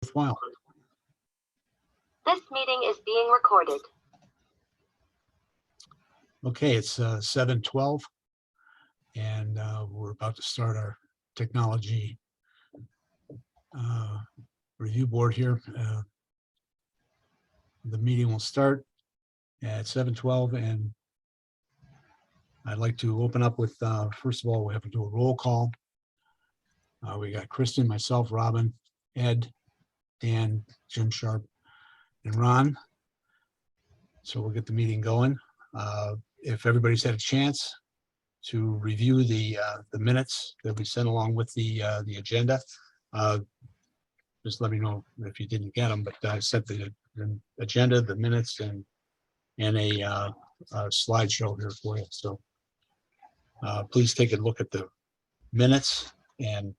worthwhile. This meeting is being recorded. Okay, it's 7:12, and we're about to start our technology review board here. The meeting will start at 7:12, and I'd like to open up with, first of all, we have to do a roll call. We got Kristen, myself, Robin, Ed, Dan, Jim Sharp, and Ron. So we'll get the meeting going. If everybody's had a chance to review the minutes that we sent along with the agenda, just let me know if you didn't get them. But I sent the agenda, the minutes, and a slideshow here for you. So please take a look at the minutes, and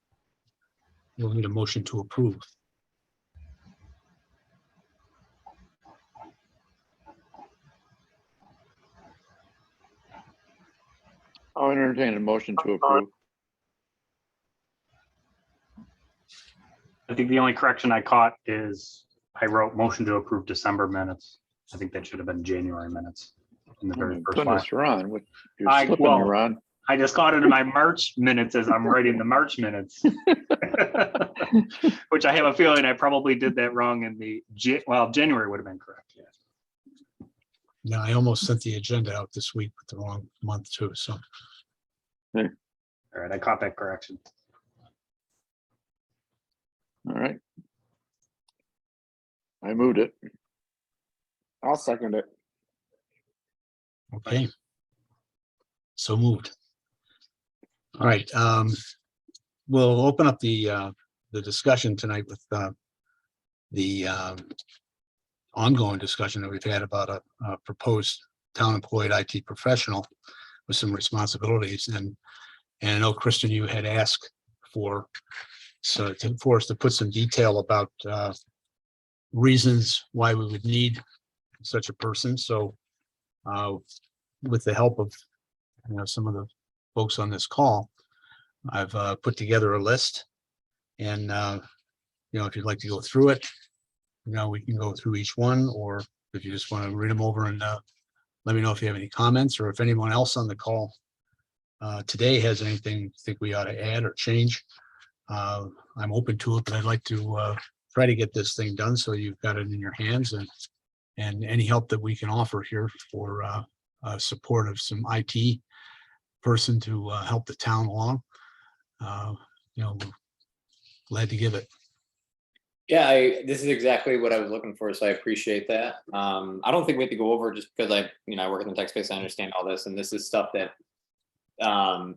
we'll need a motion to approve. I'll entertain a motion to approve. I think the only correction I caught is I wrote motion to approve December minutes. I think that should have been January minutes in the very first line. Goodness, Ron, you're slipping, Ron. I just caught it in my March minutes as I'm writing the March minutes, which I have a feeling I probably did that wrong in the, January would have been correct. Yeah. Now, I almost sent the agenda out this week with the wrong month too, so. All right, I caught that correction. All right. I moved it. I'll second it. Okay. So moved. All right, we'll open up the discussion tonight with the ongoing discussion that we've had about a proposed town employed IT professional with some responsibilities. And I know, Kristen, you had asked for us to put some detail about reasons why we would need such a person. So with the help of some of the folks on this call, I've put together a list, and if you'd like to go through it, we can go through each one, or if you just want to read them over and let me know if you have any comments, or if anyone else on the call today has anything you think we ought to add or change. I'm open to it, but I'd like to try to get this thing done so you've got it in your hands, and any help that we can offer here for support of some IT person to help the town along. Glad to give it. Yeah, this is exactly what I was looking for, so I appreciate that. I don't think we have to go over just because I work in the tech space, I understand all this, and this is stuff that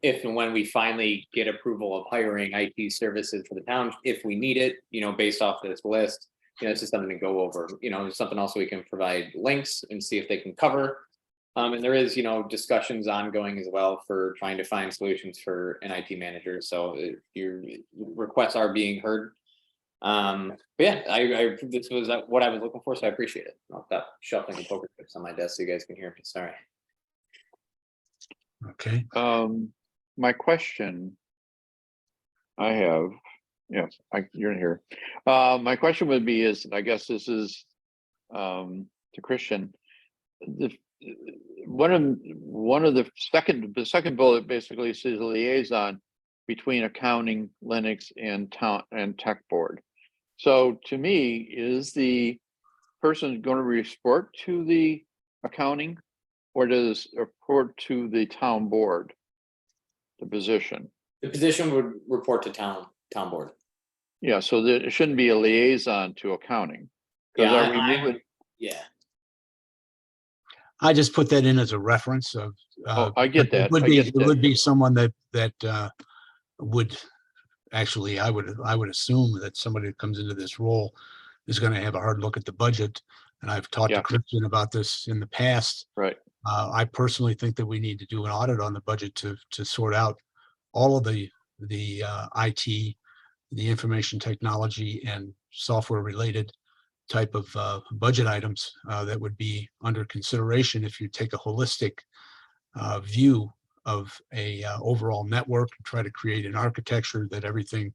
if and when we finally get approval of hiring IT services for the town, if we need it, based off this list, it's just something to go over. It's something else we can provide links and see if they can cover. And there is, discussions ongoing as well for trying to find solutions for an IT manager. So your requests are being heard. But yeah, this was what I was looking for, so I appreciate it. I'll stop shuffling the poker chips on my desk so you guys can hear me. Sorry. Okay. My question I have, you're in here. My question would be I guess this is to Christian. One of the second bullet basically says a liaison between accounting, Linux, and town and tech board. So to me, is the person going to report to the accounting, or does it report to the town board? The position would report to town board. Yeah, so there shouldn't be a liaison to accounting. Yeah, I just put that in as a reference of. I get that. It would be someone that would actually, I would assume that somebody that comes into this role is going to have a hard look at the budget. And I've talked to Christian about this in the past. Right. I personally think that we need to do an audit on the budget to sort out all of the IT, the information technology and software related type of budget items that would be under consideration if you take a holistic view of a overall network and try to create an architecture that everything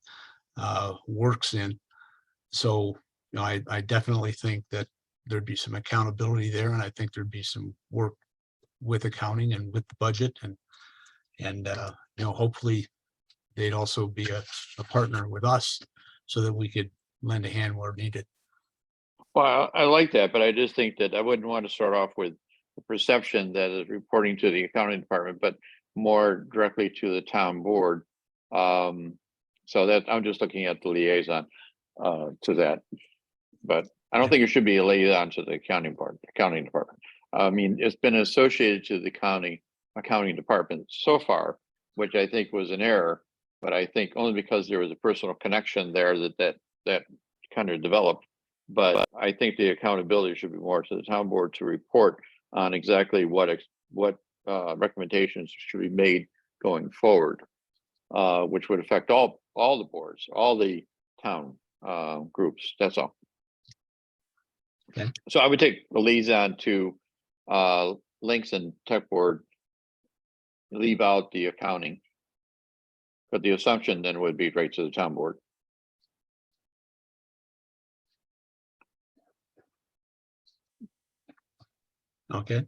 works in. So, you know, I definitely think that there'd be some accountability there, and I think there'd be some work with accounting and with the budget and you know, hopefully they'd also be a partner with us so that we could lend a hand where needed. Well, I like that, but I just think that I wouldn't want to start off with the perception that is reporting to the accounting department, but more directly to the town board. So that I'm just looking at the liaison to that. But I don't think it should be a liaison to the accounting department. I mean, it's been associated to the accounting department so far, which I think was an error. But I think only because there was a personal connection there that kind of developed. But I think the accountability should be more to the town board to report on exactly what recommendations should be made going forward, which would affect all the boards, all the town groups. That's all. Okay. So I would take the liaison to links and tech board, leave out the accounting. But the assumption then would be right to the town board. Okay.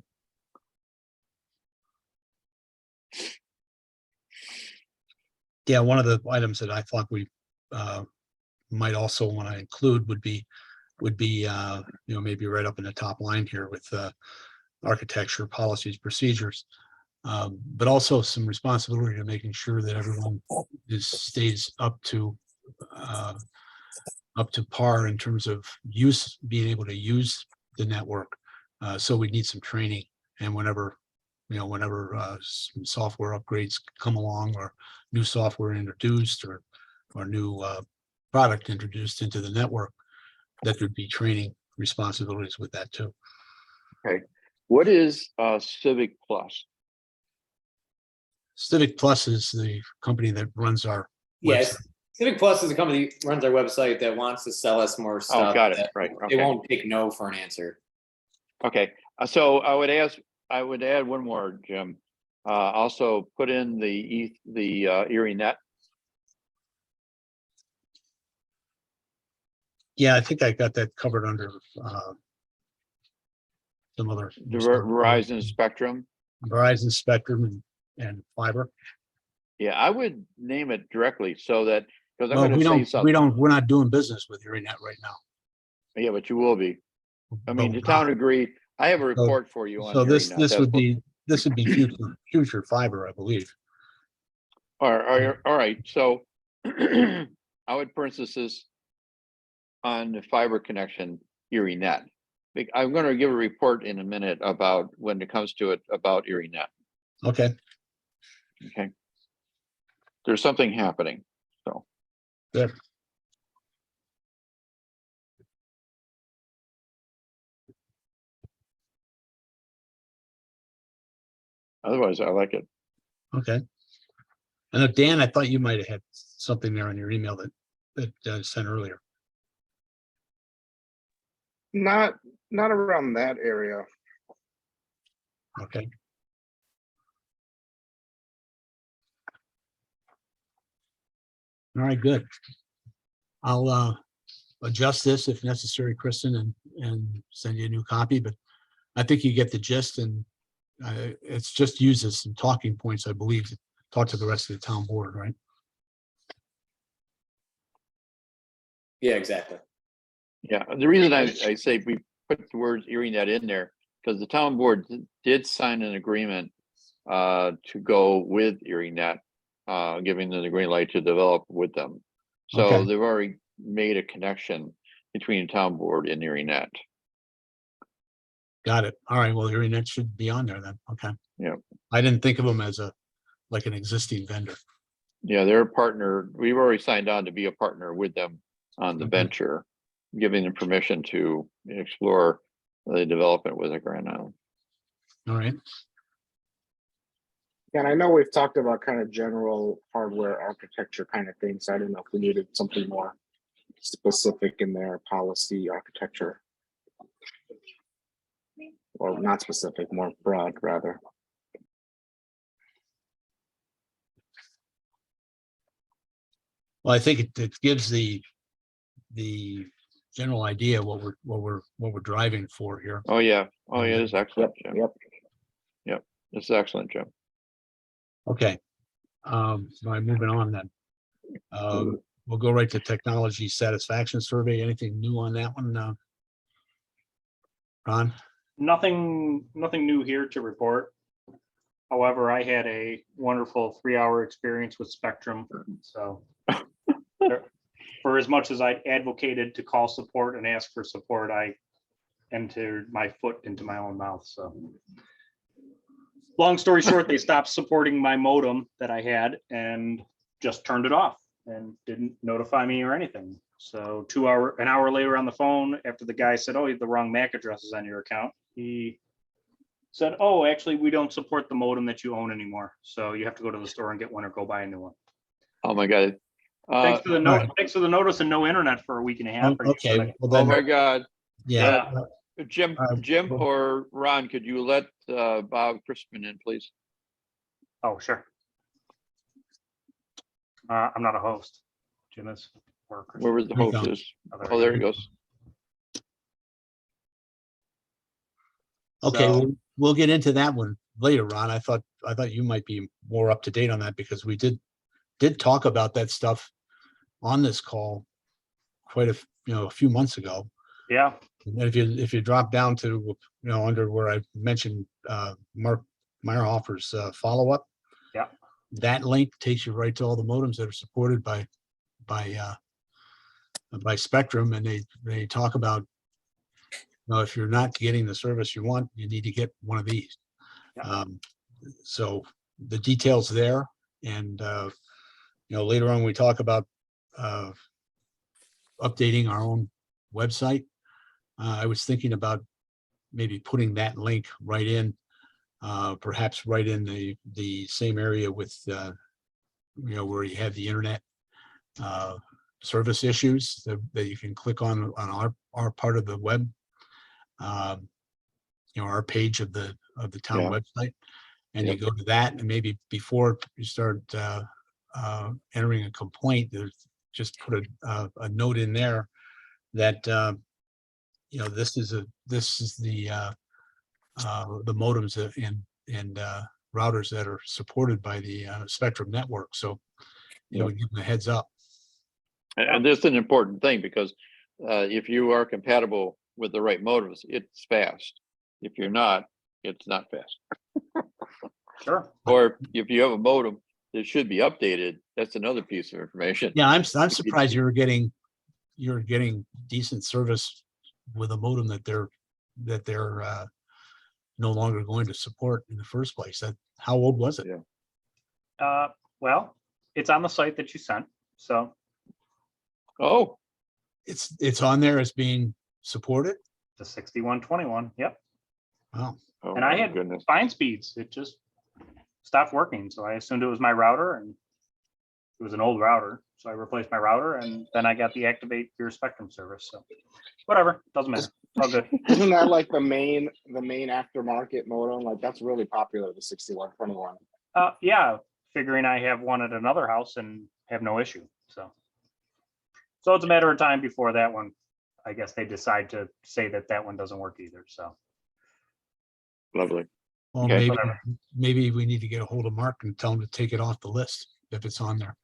Yeah, one of the items that I thought we might also want to include would be you know, maybe right up in the top line here with architecture, policies, procedures, but also some responsibility to making sure that everyone stays up to par in terms of being able to use the network. So we need some training, and whenever some software upgrades come along or new software introduced or new product introduced into the network, that there'd be training responsibilities with that too. Okay. What is Civic Plus? Civic Plus is the company that runs our Yes, website. Civic Plus is a company that runs our website that wants to sell us more stuff. Oh, got it. that Right. They Okay. won't take no for an answer. Okay. So I would add one more, Jim. Also put in the Erie Net. Yeah, I think I got that covered under some other Verizon Spectrum. Verizon Spectrum and fiber. Yeah, I would name it directly so that, because I'm Well, going to say something. we're not doing business with URENet right now. Yeah, but you will be. I mean, But the town agreed. I have a report for you on. So this URENet. this would be future fiber, I believe. All right. So I would parenthesis on the fiber connection URENet. I'm going to give a report in a minute about when it comes to it about URENet. Okay, Okay. There's something happening. So. good. Otherwise, I like it. Okay. I know, Dan, I thought you might have had something there on your email that sent earlier. Not around that area. Okay. All right, good. I'll adjust this if necessary, Kristen, and send you a new copy, but I think you get the gist, and it's just used as some talking points, I believe, to talk to the rest of the town board, right? Yeah, exactly. Yeah, the reason I say we put the words URENet in there, because the town board did sign an agreement to go with URENet, giving them the green light to develop with them. So Okay. they've already made a connection between the town board and URENet. Got it. All right, well, URENet should be on there then. Okay. Yeah. I didn't think of them as like an existing vendor. Yeah, they're a partner. We've already signed on to be a partner with them on the Mhm. venture, giving them permission to explore the development with the Grand Island. All right. And I know we've talked about kind of general hardware architecture kind of things. I don't know if we needed something more specific in their policy architecture. Or not specific, more broad rather. Well, I think it gives the general idea what we're driving for here. Oh, yeah. Oh, yeah, it's excellent, Yep, Jim. yep. It's excellent, Jim. Okay. So I'm moving on then. We'll go right to technology satisfaction survey. Anything new on that one? Ron? Nothing new here to report. However, I had a wonderful 3-hour experience with Spectrum, so for as much as I advocated to call support and ask for support, I entered my foot into my own mouth, so. Long story short, they stopped supporting my modem that I had and just turned it off and didn't notify me or anything. So an hour later on the phone, after the guy said, "Oh, the wrong MAC address is on your account," he said, "Oh, actually, we don't support the modem that you own anymore. So you have to go to the store and get one or go buy a new one." Oh, my God. Thanks for the right. note. Thanks for the notice and no internet for a week and a half. Okay, well Oh, then, my God. yeah, Jim, Jim or Ron, could you let Bob Crispin in, please? Oh, sure. I'm not a host. Jim is. Wherever the Here you host go. is. Oh, there he goes. okay, So- we'll get into that one later, Ron. I thought you might be more up to date on that because we did talk about that stuff on this call quite a few months ago. Yeah, And then if you drop down to, under where I mentioned Mark Meyerhofer's follow-up. Yeah. That link takes you right to all the modems that are supported by Spectrum, and they talk about, if you're not getting the service you want, you need to get one of these. Yeah. So the details there, and later on we talk about updating our own website. I was thinking about maybe putting that link right in, perhaps right in the same area with where you have the internet service issues that you can click on our part of the web, our page of the town Yeah. website, and Yep. you go to that, and maybe before you start entering a complaint, just put a note in there that this is the modems and routers that are supported by the Spectrum network. So it Yep. would give them a heads up. And this is an important thing because if you are compatible with the right modems, it's fast. If you're not, it's not fast. sure. Or if you have a modem that should be updated, that's another piece of information. Yeah, I'm surprised you're getting decent service with a modem that they're no longer going to support in the first place. How old was it? Yeah. Well, it's on the site that you sent. So Oh, It's on there as being supported. the 6121. Yep. Wow. oh And I my had goodness. fine speeds. It just stopped working. So I assumed it was my router, and it was an old router. So I replaced my router, and then I got the activate your Spectrum service. So whatever, doesn't matter. It's all good. Isn't that like the main aftermarket modem? Like that's really popular, the 6121. Yeah, figuring I have one at another house and have no issue. So it's a matter of time before that one. I guess they decide to say that one doesn't work either. So Lovely. Well, Okay. maybe we need to get a hold of Mark and tell him to take it off the list if it's on there.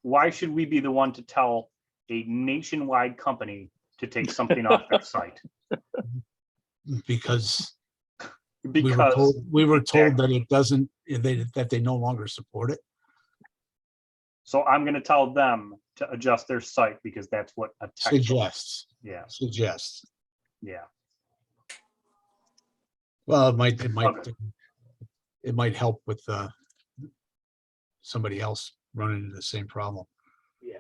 why should we be the one to tell a nationwide company to take something off their site? Because Because we were told that it doesn't, that they no longer support it. so I'm going to tell them to adjust their site because that's what a tech. Suggests. Yeah. Well, it might help with somebody else running into the same problem. Yeah.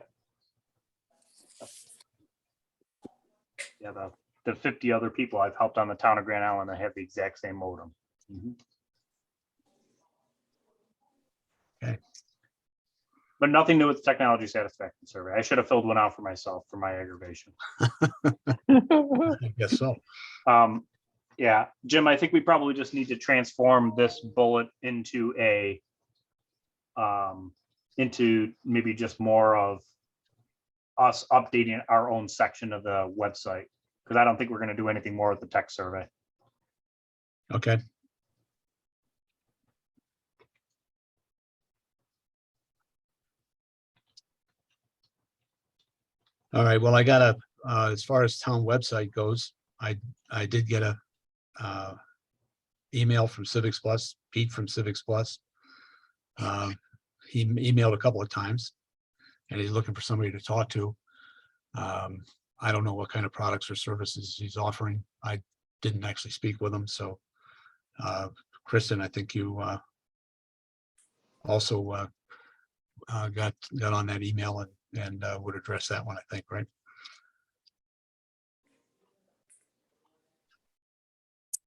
The 50 other people I've helped on the town of Grand Island that have the exact same modem. Okay. But nothing new with the technology satisfaction survey. I should have filled one out for myself for my aggravation. I guess so. Yeah, Jim, I think we probably just need to transform this bullet into into maybe just more of us updating our own section of the website, because I don't think we're going to do anything more with the tech survey. Okay. All right, well, I got as far as town website goes, I did get a email from Civics Plus, Pete from Civics Plus. He emailed a couple of times and he's looking for somebody to talk to. I don't know what kind of products or services he's offering. I didn't actually speak with him, so Kristen, I think you also got on that email and would address that one, I think, right?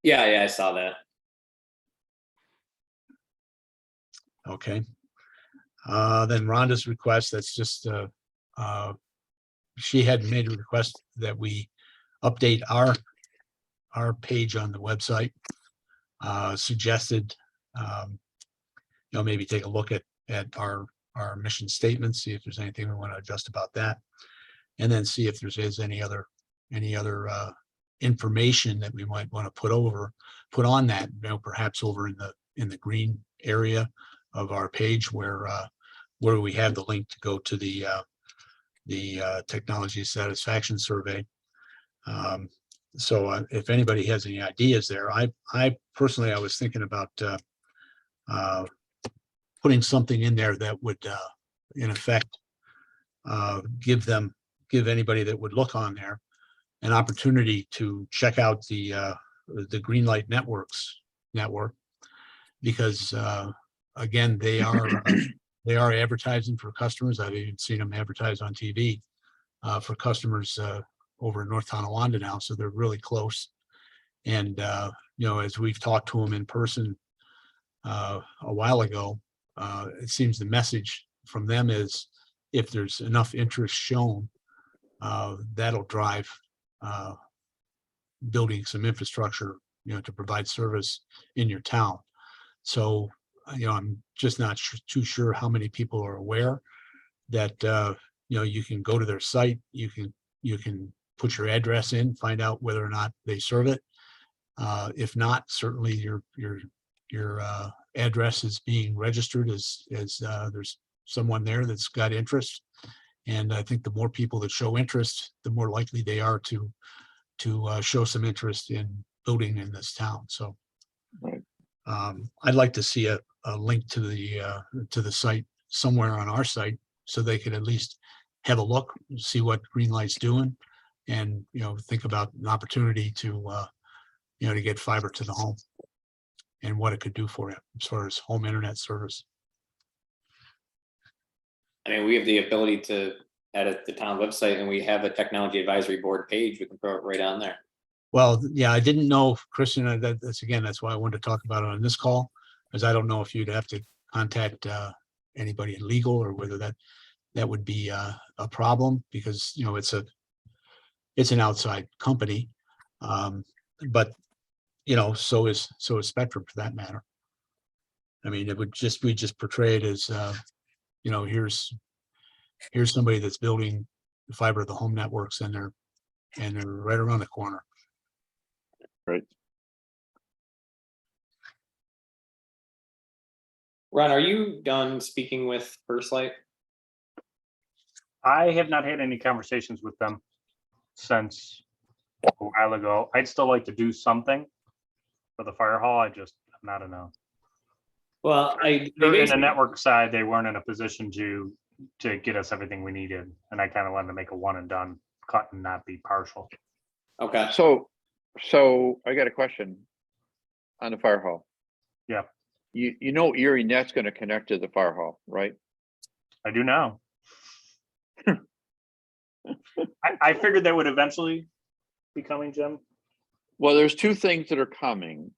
Yeah, I saw that. Okay. Then Rhonda's request, that's just, she had made a request that we update our page on the website. Suggested, maybe take a look at our mission statement, see if there's anything we want to adjust about that. And then see if there's any other information that we might want to put on that, perhaps over in the green area of our page where we have the link to go to the technology satisfaction survey. So if anybody has any ideas there, I personally, I was thinking about putting something in there that would, in effect, give anybody that would look on there an opportunity to check out the Greenlight network, because again, they are advertising for customers. I've even seen them advertise on TV for customers over in North Tonawanda now, so they're really close. And as we've talked to them in person a while ago, it seems the message from them is if there's enough interest shown, that'll drive building some infrastructure, to provide service in your town. So, I'm just not too sure how many people are aware that, you can go to their site, you can put your address in, find out whether or not they serve it. If not, certainly your address is being registered as there's someone there that's got interest. And I think the more people that show interest, the more likely they are to show some interest in building in this town. So Right. I'd like to see a link to the site somewhere on our site so they could at least have a look, see what Greenlight's doing, and think about an opportunity to get fiber to the home and what it could do for you as far as home internet service. I mean, we have the ability to edit the town website, and we have a technology advisory board page. We can throw it right on there. Well, yeah, I didn't know, Christian, that's why I wanted to talk about it on this call, because I don't know if you'd have to contact anybody in legal or whether that would be a problem, because it's an outside company. But so is Spectrum for that matter. I mean, we just portray it as here's somebody that's building the fiber to the home networks, and they're right around the corner. Right. Ron, are you done speaking with First Light? I have not had any conversations with them since a while ago. I'd still like to do something for the fire hall. I'm not enough. Well, In the network side, they weren't in a position to get us everything we needed, and I kind of wanted to make a one and done cut and not be partial. Okay. So I got a question on the fire hall. Yeah. Erie Net's going to connect to the fire hall, right? I do now. I figured that would eventually be coming, Jim. Well, there's two things that are coming.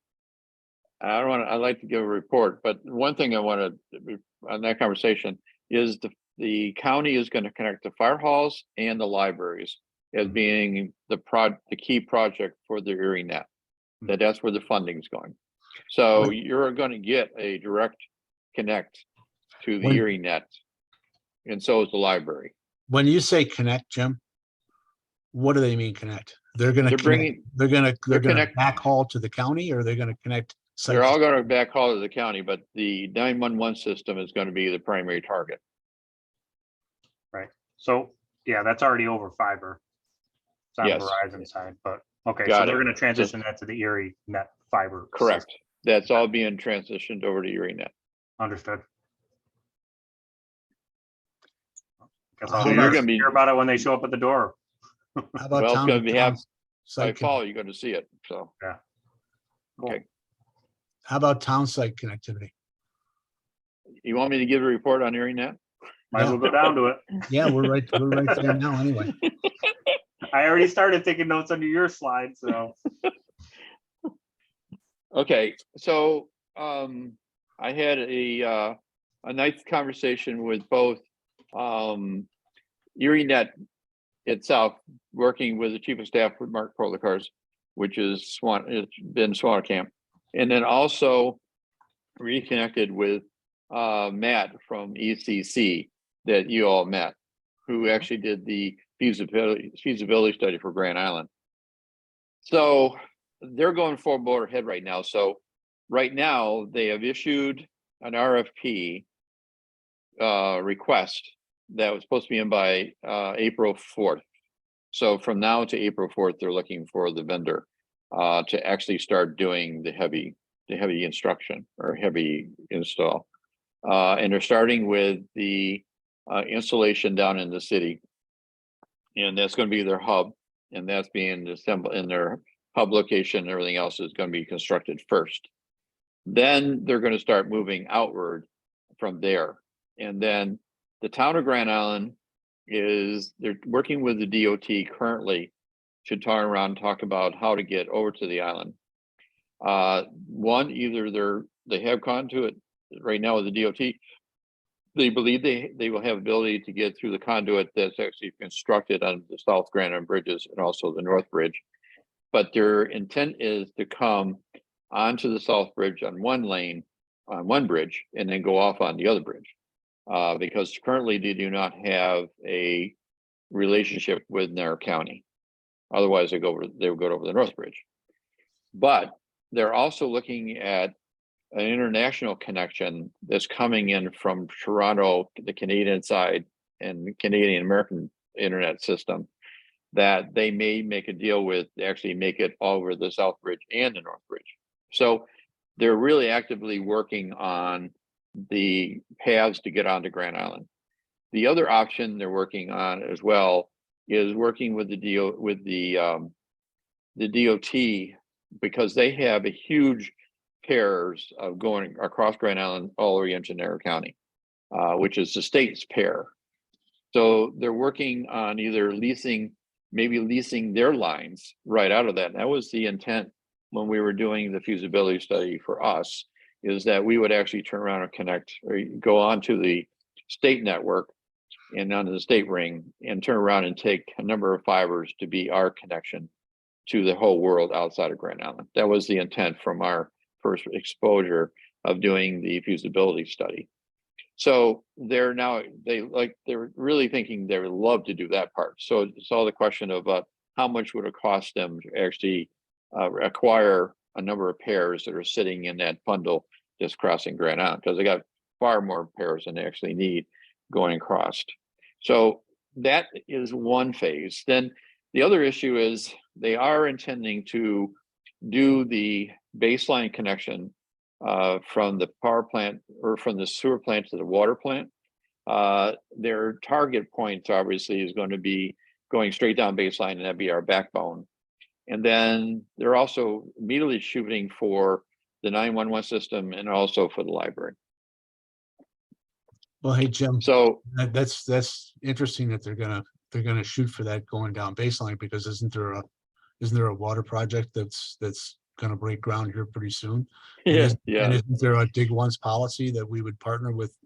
I'd like to give a report, but one thing I want to, on that conversation, is the county is going to connect the fire halls and the libraries as being the key project for the Erie Net. That's where the funding is going. So you're going to get a direct connect to the Erie Net, and so is the library. when you say connect, Jim, what do they mean connect? They're gonna They're connect, bringing, they're gonna connect- backhaul to the county, or they're gonna connect? site they're to- all gonna backhaul to the county, but the 911 system is gonna be the primary target. So, yeah, that's already over fiber. It's on Yes. Verizon side, but, okay, so Got they're it. gonna transition that to the Erie Net fiber. system. Correct. That's all being transitioned over to URENet. Understood. Guess How I'll about- You're gonna be- hear about it when they show up at the door. How Well, about it's town? gonna be town By site con- fall, you're gonna see it, so. Okay, How about town site connectivity? you want me to give a report on URENet? Might as well go down to it. Yeah, we're right there now anyway. I already started taking notes under your slide, so. Okay, so I had a nice conversation with both URENet itself, working with the chief of staff with Mark Polikars, which is it's been Swan Camp, and then also reconnected with Matt from ECC that you all met, who actually did the feasibility study for Grand Island. So they're going full bore ahead right now. So right now they have issued an RFP request that was supposed to be in by April 4th. So from now to April 4th, they're looking for the vendor to actually start doing the heavy instruction or heavy install. And they're starting with the installation down in the city. And that's going to be their hub. And that's being assembled in their hub location. Everything else is going to be constructed first. Then they're going to start moving outward from there. And then the town of Grand Island they're working with the DOT currently to turn around and talk about how to get over to the island. One, either they have conduit right now with the DOT. They believe they will have ability to get through the conduit that's actually constructed on the South Grand Island bridges and also the North Bridge. But their intent is to come onto the South Bridge on one lane, on one bridge, and then go off on the other bridge. Because currently they do not have a relationship with Nair County. Otherwise, they would go over the North Bridge. But they're also looking at an international connection that's coming in from Toronto, the Canadian side, and the Canadian American internet system, that they may make a deal with to actually make it all over the South Bridge and the North Bridge. So they're really actively working on the paths to get onto Grand Island. The other option they're working on as well is working with the DOT, because they have a huge pairs of going across Grand Island all the way into Nair County, which is the state's pair. So they're working on either maybe leasing their lines right out of that. And that was the intent when we were doing the feasibility study for us, is that we would actually turn around and connect or go onto the state network and onto the state ring and turn around and take a number of fibers to be our connection to the whole world outside of Grand Island. That was the intent from our first exposure of doing the feasibility study. So they're really thinking they would love to do that part. So it's all the question of how much would it cost them to actually acquire a number of pairs that are sitting in that bundle just crossing Grand Island, because they got far more pairs than they actually need going across. So that is one phase. Then the other issue is they are intending to do the baseline connection from the power plant or from the sewer plant to the water plant. Their target point obviously is going to be going straight down baseline, and that'd be our backbone. And then they're also immediately shooting for the 911 system and also for the library. Well, hey, Jim, So that's interesting that they're gonna shoot for that going down baseline, because isn't there a water project that's gonna break ground here pretty soon? And yeah, and isn't there a dig once policy that we would partner with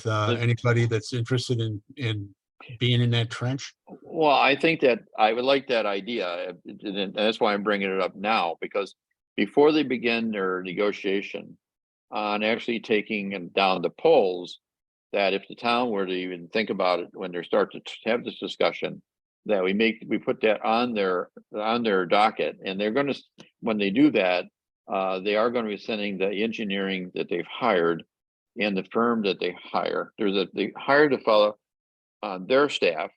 anybody that's interested in being in that trench? well, I think that I would like that idea, and that's why I'm bringing it up now, because before they begin their negotiation on actually taking down the poles, that if the town were to even think about it when they start to have this discussion, that we put that on their docket, and they're going to, when they do that, they are going to be sending the engineering that they've hired and the firm that they hire. They hired a fellow on their staff,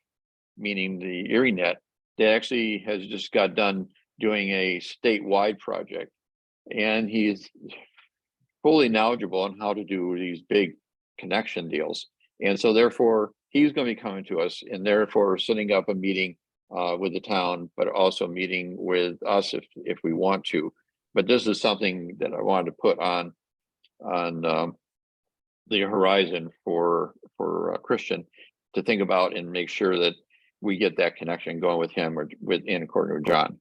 meaning the ErieNet, that actually has just got done doing a statewide project, and he's fully knowledgeable on how to do these big connection deals. And so therefore, he's going to be coming to us, and therefore setting up a meeting with the town, but also meeting with us if we want to. But this is something that I wanted to put on the horizon for Christian to think about and make sure that we get that connection going with him or in according with John.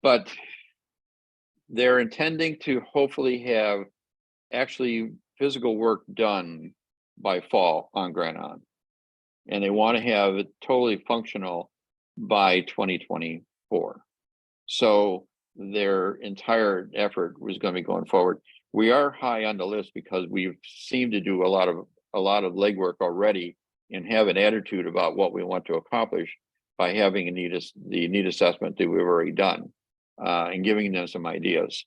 But they're intending to hopefully have actually physical work done by fall on Grand Island. And they want to have it totally functional by 2024. So their entire effort was going to be going forward. We are high on the list because we've seemed to do a lot of legwork already and have an attitude about what we want to accomplish by having the need assessment that we've already done and giving them some ideas.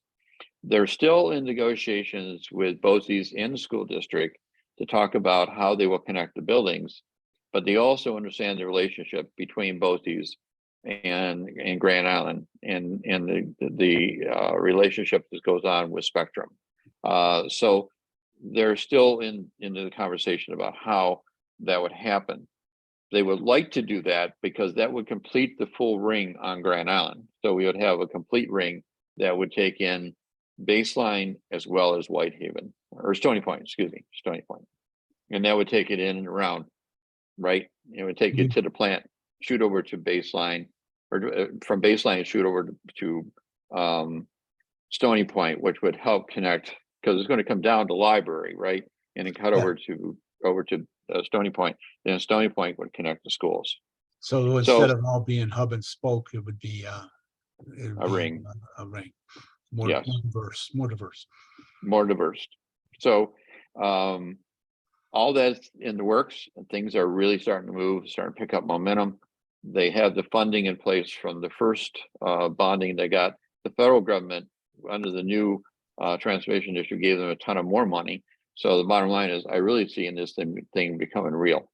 They're still in negotiations with BOCES and the school district to talk about how they will connect the buildings, but they also understand the relationship between BOCES and Grand Island and the relationship that goes on with Spectrum. So they're still into the conversation about how that would happen. They would like to do that because that would complete the full ring on Grand Island. So we would have a complete ring that would take in Baseline as well as Whitehaven or Stony Point, excuse me, Stony Point. And that would take it in and around, right? It would take it to the plant, shoot over to Baseline, or from Baseline shoot over to Stony Point, which would help connect because it's going to come down to Library, right? And then cut over to Stony Point. Then Stony Point would connect the schools. So instead of all being hub and spoke, it would be A ring. A ring. More, Yes. more diverse. More diverse. So all that's in the works, and things are really starting to move, starting to pick up momentum. They have the funding in place from the first bonding they got. The federal government under the new transformation district gave them a ton of more money. So the bottom line is I really see in this thing becoming real.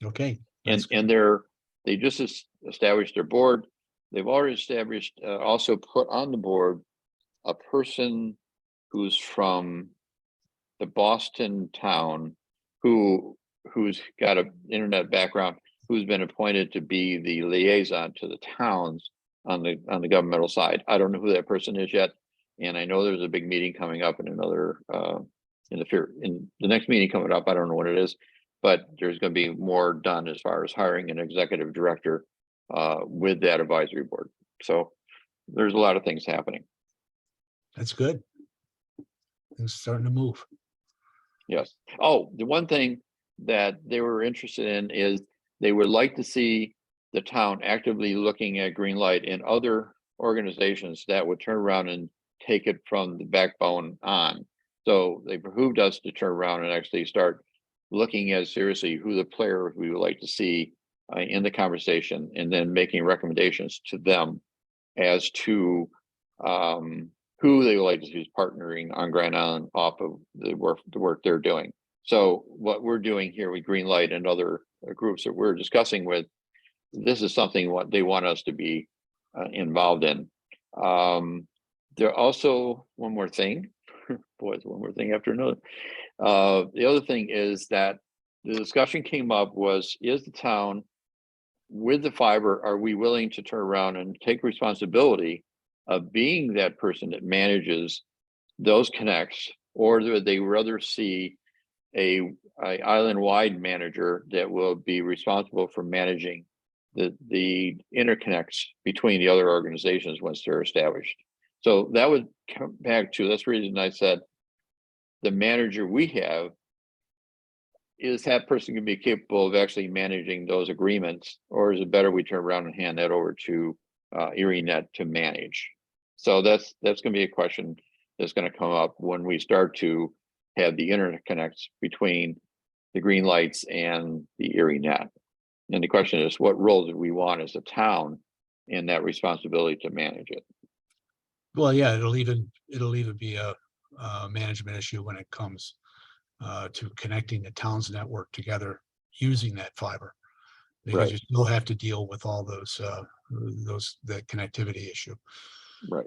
Okay. And they just established their board. They've already established, also put on the board a person who's from the Boston town who's got an internet background, who's been appointed to be the liaison to the towns on the governmental side. I don't know who that person is yet, and I know there's a big meeting coming up in another in the next meeting coming up. I don't know what it is, but there's going to be more done as far as hiring an executive director with that advisory board. So there's a lot of things happening. That's good. It's starting to move. Yes. Oh, the one thing that they were interested in is they would like to see the town actively looking at Greenlight and other organizations that would turn around and take it from the backbone on. So they behooved us to turn around and actually start looking at seriously who the player we would like to see in the conversation, and then making recommendations to them as to who they would like to see is partnering on Grand Island off of the work they're doing. So what we're doing here with Greenlight and other groups that we're discussing with, this is something what they want us to be involved in. There also one more thing, boys, one more thing after another. The other thing is that the discussion came up was, is the town with the fiber, are we willing to turn around and take responsibility of being that person that manages those connects, or would they rather see a island-wide manager that will be responsible for managing the interconnects between the other organizations once they're established? So that would come back to, that's the reason I said the manager we have, is that person going to be capable of actually managing those agreements, or is it better we turn around and hand that over to ErieNet to manage? So that's going to be a question that's going to come up when we start to have the interconnects between the green lights and the Erie net. And the question is, what role do we want as a town in that responsibility to manage it? Well, yeah, it'll even be a management issue when it comes to connecting the town's network together using that fiber. Because Right. you still have to deal with all those, the connectivity issue. Right.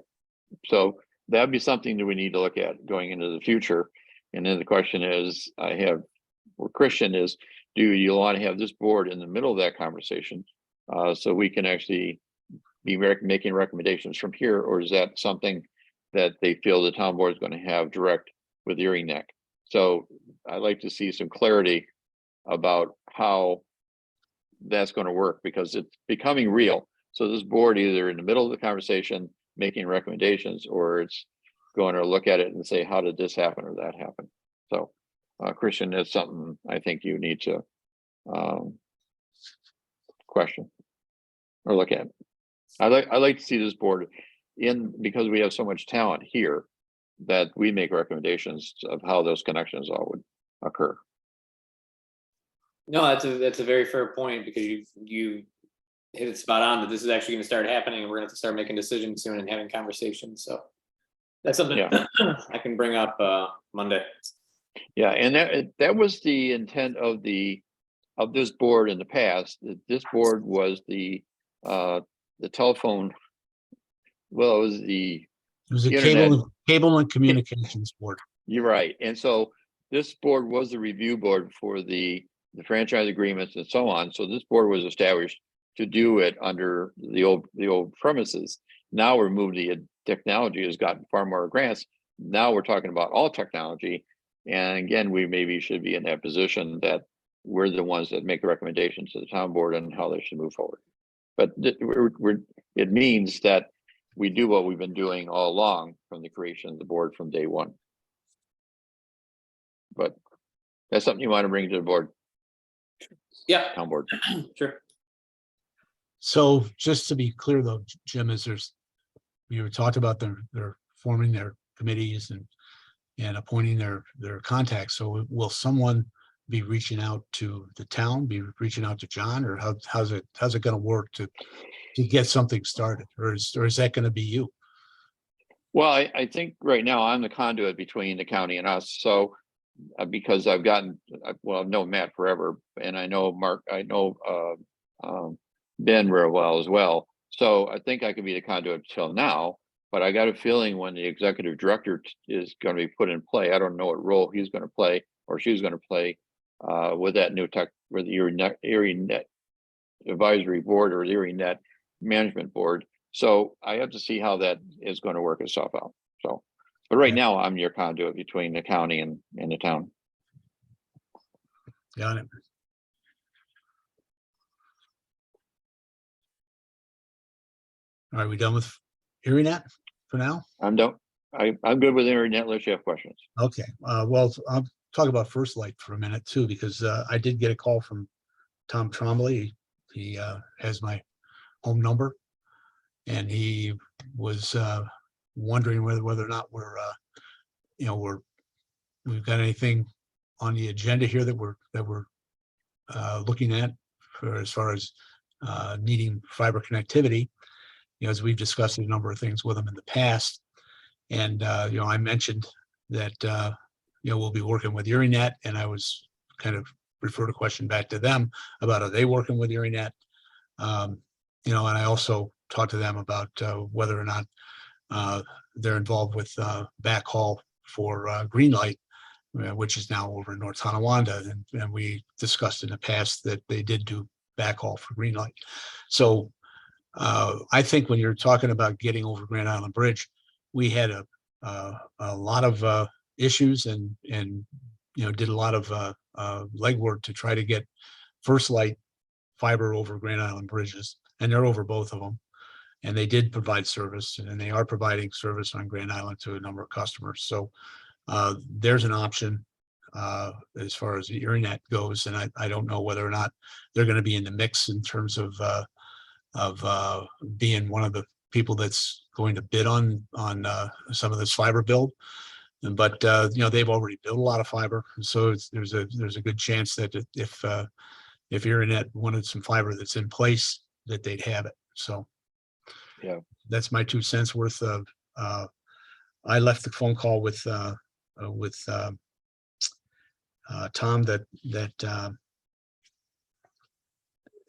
So that'd be something that we need to look at going into the future. And then the question is, where Christian is, do you want to have this board in the middle of that conversation? So we can actually be making recommendations from here, or is that something that they feel the town board is going to have direct with Erie Neck? So I'd like to see some clarity about how that's going to work, because it's becoming real. So this board either in the middle of the conversation making recommendations, or it's going to look at it and say, how did this happen or that happen? So Christian, that's something I think you need to question or look at. I like to see this board because we have so much talent here, that we make recommendations of how those connections all would occur. No, that's a very fair point, because you hit it spot on that this is actually going to start happening, and we're going to have to start making decisions soon and having conversations. So that's something Yeah. I can bring up Monday. Yeah, and that was the intent of this board in the past. That this board was the telephone. Well, it was the It was a Internet. cable and communications board. You're right. And so this board was the review board for the franchise agreements and so on. So this board was established to do it under the old premises. Now we're moving to technology has gotten far more grants. Now we're talking about all technology. And again, we maybe should be in that position that we're the ones that make the recommendations to the town board on how they should move forward. But it means that we do what we've been doing all along from the creation of the board from day one. But that's something you want to bring to the board, Yeah, town board. sure. So just to be clear though, Jim, you were talked about they're forming their committees and appointing their contacts. So will someone be reaching out to the town, be reaching out to John, or how's it going to work to get something started, or is that going to be you? Well, I think right now I'm the conduit between the county and us. So because I've known Matt forever, and I know Mark, I know Ben real well as well. So I think I could be the conduit till now, but I got a feeling when the executive director is going to be put in play, I don't know what role he's going to play or she's going to play with that new tech, with the Erie Net Advisory Board or the Erie Net Management Board. So I have to see how that is going to work itself out. So, but right now I'm your conduit between the county and the town. Got it. All right, we done with Erie Net for now? I'm good with internet unless you have questions. Okay, well, I'll talk about First Light for a minute too, because I did get a call from Tom Trombley. He has my home number, and he was wondering whether or not we've got anything on the agenda here that we're looking at for as far as needing fiber connectivity. As we've discussed a number of things with him in the past, and I mentioned that we'll be working with ErieNet, and I was kind of referred a question back to them about are they working with ErieNet, and I also talked to them about whether or not they're involved with backhaul for Greenlight, which is now over in North Tonawanda, and we discussed in the past that they did do backhaul for Greenlight. So I think when you're talking about getting over Grand Island Bridge, we had a lot of issues and did a lot of legwork to try to get First Light fiber over Grand Island bridges, and they're over both of them. And they did provide service, and they are providing service on Grand Island to a number of customers. So there's an option as far as the ErieNet goes, and I don't know whether or not they're going to be in the mix in terms of being one of the people that's going to bid on some of this fiber build. But they've already built a lot of fiber, and so there's a good chance that if Internet wanted some fiber that's in place, that they'd have it. So Yeah. that's my 2 cents worth of. I left the phone call with Tom that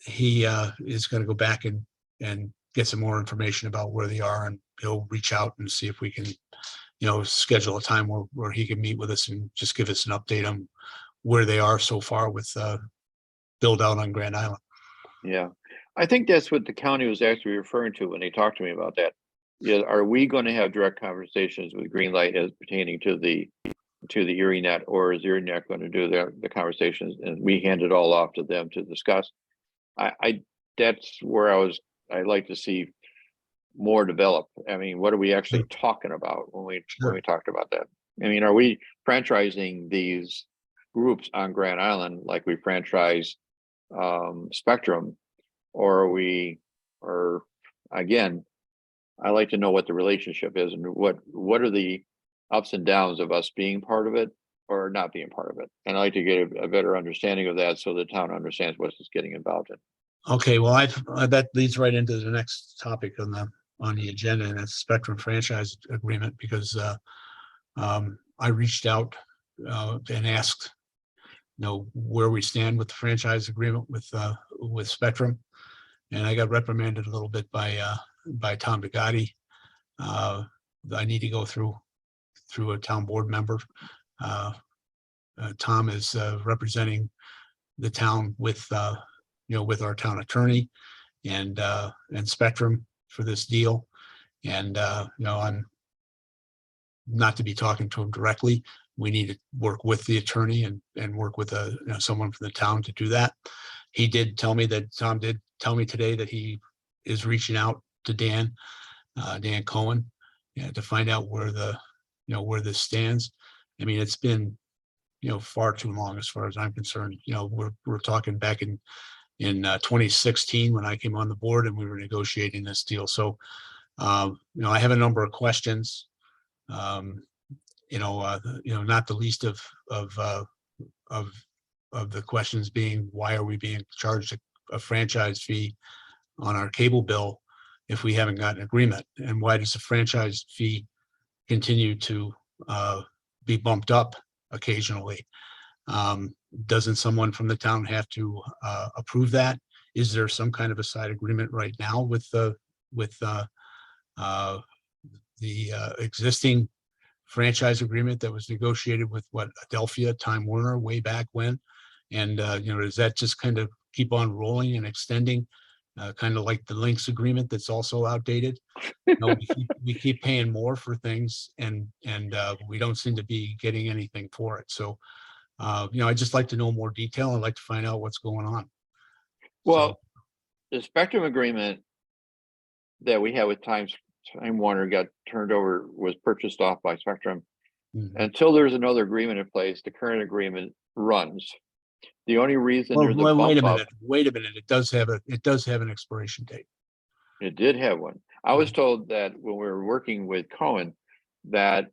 he is going to go back and get some more information about where they are, and he'll reach out and see if we can, schedule a time where he can meet with us and just give us an update on where they are so far with build out on Grand Island. Yeah, I think that's what the county was actually referring to when they talked to me about that. Yeah, are we going to have direct conversations with Greenlight as pertaining to the ErieNet, or is ErieNet going to do the conversations and we hand it all off to them to discuss? That's where I'd like to see more develop. I mean, what are we actually talking about when we talked about that? I mean, are we franchising these groups on Grand Island like we franchise Spectrum, or again, I like to know what the relationship is and what are the ups and downs of us being part of it or not being part of it. And I like to get a better understanding of that so the town understands what it's getting involved in. Okay, well, that leads right into the next topic on the agenda, and that's Spectrum franchise agreement, because I reached out and asked, where we stand with the franchise agreement with Spectrum, and I got reprimanded a little bit by Tom Bugatti. I need to go through a town board member. Tom is representing the town with our town attorney and Spectrum for this deal. And I'm not to be talking to him directly. We need to work with the attorney and work with someone from the town to do that. Tom did tell me today that he is reaching out to Dan Cohen, to find out where where this stands. I mean, it's been far too long as far as I'm concerned. We're talking back in 2016 when I came on the board and we were negotiating this deal. So I have a number of questions. Not the least of the questions being, why are we being charged a franchise fee on our cable bill if we haven't got an agreement? And why does the franchise fee continue to be bumped up occasionally? Doesn't someone from the town have to approve that? Is there some kind of a side agreement right now with the existing franchise agreement that was negotiated with Adelphia, Time Warner way back when? And does that just kind of keep on rolling and extending, kind of like the Lynx agreement that's also outdated? We keep paying more for things, and we don't seem to be getting anything for it. So I'd just like to know more detail. I'd like to find out what's going on. Well, the Spectrum agreement that we had with Time Warner got turned over, was purchased off by Spectrum. Until there's another agreement in place, the current agreement runs. The only reason there's a wait a bump minute. up, Wait a minute. It does have an expiration date. it did have one. I was told that when we were working with Cohen, that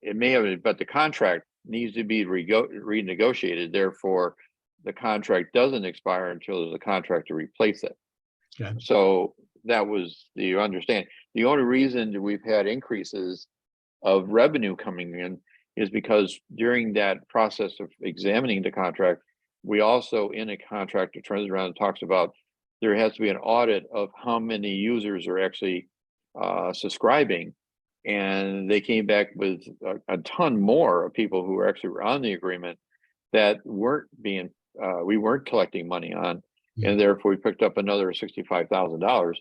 it may have, but the contract needs to be renegotiated. Therefore, the contract doesn't expire until there's a contract to replace it. Okay. So that was the understanding. The only reason that we've had increases of revenue coming in is because during that process of examining the contract, we also, in a contract, it turns around and talks about there has to be an audit of how many users are actually subscribing. And they came back with a ton more of people who were actually on the agreement that weren't being, we weren't collecting money on. And therefore we picked up another $65,000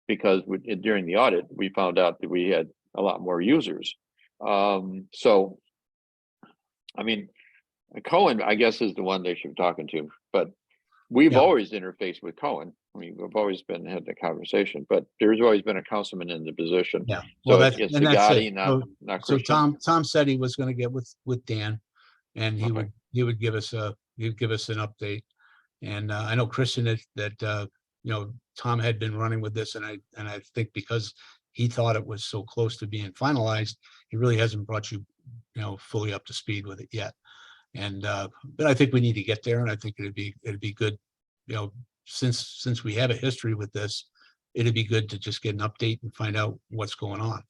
because during the audit, we found out that we had a lot more users. So, I mean, Cohen, I guess, is the one they should be talking to, but we've always interfaced with Cohen. I mean, we've always had the conversation, but there's always been a councilman in the position. Yeah. So Well, it's and that's Bugatti, it. not So Christian. Tom said he was going to get with Dan, and Okay. he would give us an update. And I know Christian that Tom had been running with this, and I think because he thought it was so close to being finalized, he really hasn't brought you, fully up to speed with it yet. And, but I think we need to get there, and I think it'd be good, since we have a history with this, it'd be good to just get an update and find out what's going on.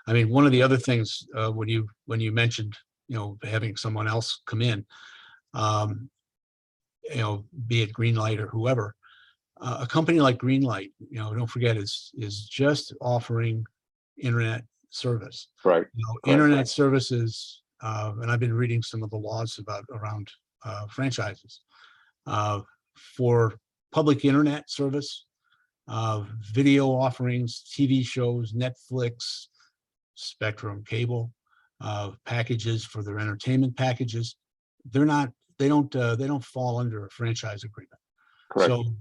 I mean, one of the other things, when you mentioned, having someone else come in, be it Greenlight or whoever, a company like Greenlight, don't forget, is just offering internet service. Right. Internet services, and I've been reading some of the laws around franchises for public internet service, video offerings, TV shows, Netflix, Spectrum cable, packages for their entertainment packages. They don't fall under a franchise agreement. Correct. So,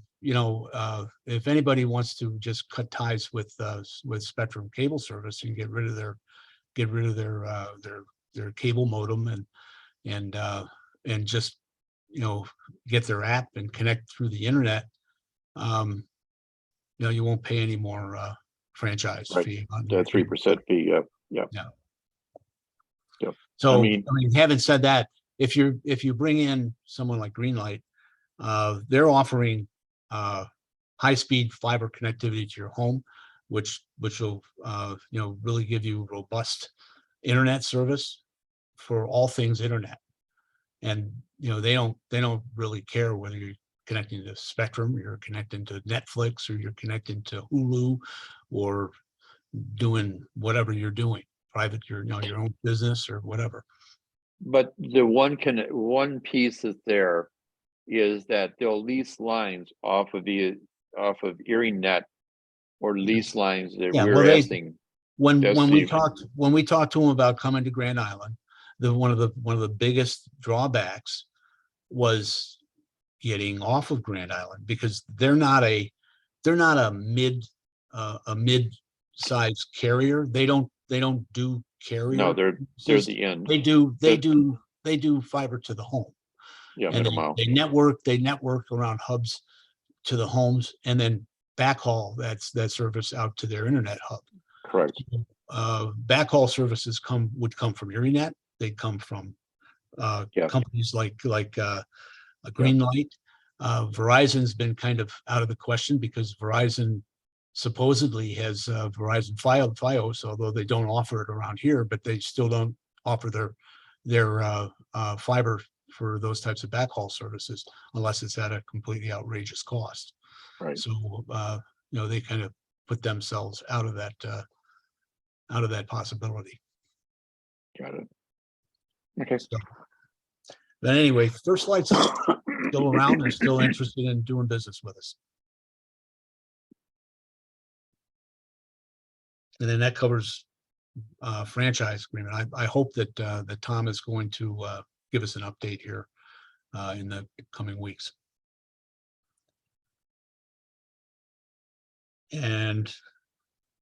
if anybody wants to just cut ties with Spectrum cable service and get rid of their cable modem and just, get their app and connect through the internet, you won't pay any more franchise Right. fee. on The your 3% fee. Yeah. So, I mean- having said that, if you bring in someone like Greenlight, they're offering high-speed fiber connectivity to your home, which will really give you robust internet service for all things internet. And they don't really care whether you're connecting to Spectrum, you're connecting to Netflix, or you're connecting to Hulu, or doing whatever you're doing, private, your own business or whatever. But the one piece that's there is that they'll lease lines off of Erie Net, or lease lines that Yeah, we're well, asking. When Yes, we Steve. talked to them about coming to Grand Island, one of the biggest drawbacks was getting off of Grand Island, because they're not a mid-sized carrier. They don't do carrier. No, they're the end. They do fiber to the home. Yeah, And middle mile. they network around hubs to the homes, and then backhaul that service out to their internet hub. Correct. Backhaul services would come from ErieNet. They'd come from companies like Greenlight. Verizon's been kind of out of the question, because Verizon supposedly has Verizon Fios, although they don't offer it around here, but they still don't offer their fiber for those types of backhaul services unless it's at a completely outrageous cost. Right. So they kind of put themselves out of that possibility. Got it. Okay. But anyway, First Light's still around and still interested in doing business with us. And then that covers franchise agreement. I hope that Tom is going to give us an update here in the coming weeks. And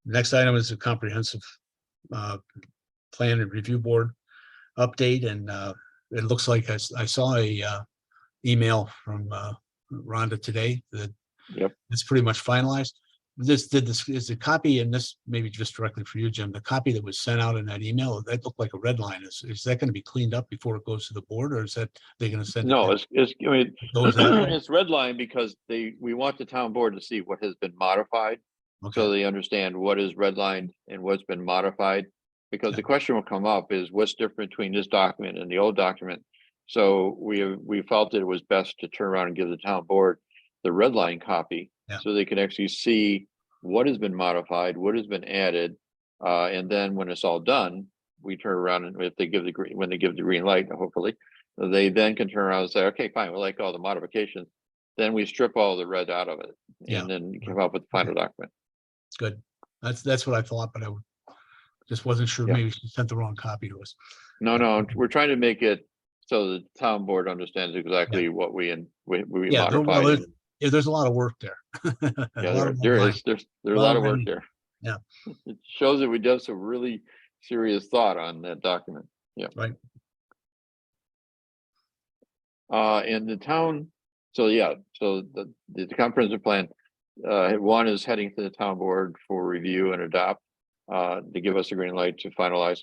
next item is a comprehensive plan and review board update, and it looks like I saw a email from Rhonda today that it's pretty much finalized. This is the copy, and this maybe just directly for you, Jim. The copy that was sent out in that email, that looked like a red line. Is that going to be cleaned up before it goes to the board, or is that they're going to send? No, it it's that way? it's red line because we want the town board to see what has been modified, Okay. so they understand what is redlined and what's been modified. Because the question will come up is what's different between this document and the old document. So we felt that it was best to turn around and give the town board the red line copy, so they can actually see what has been modified, what has been added, and then when it's all done, we turn around, and if they give when they give the green light, hopefully, they then can turn around and say, okay, fine, we like all the modifications. Then we strip all the red out of it, and then come up with the final document. Good. That's what I thought, but I just wasn't sure. Maybe she sent the wrong copy to us. No, we're trying to make it so the town board understands exactly what we modified. There's a lot of work there. There's a lot of work there. Yeah. It shows that we did some really serious thought on that document. Yeah. Right. In the town, so the comprehensive plan, one is heading to the town board for review and adopt. to give us a green light to finalize.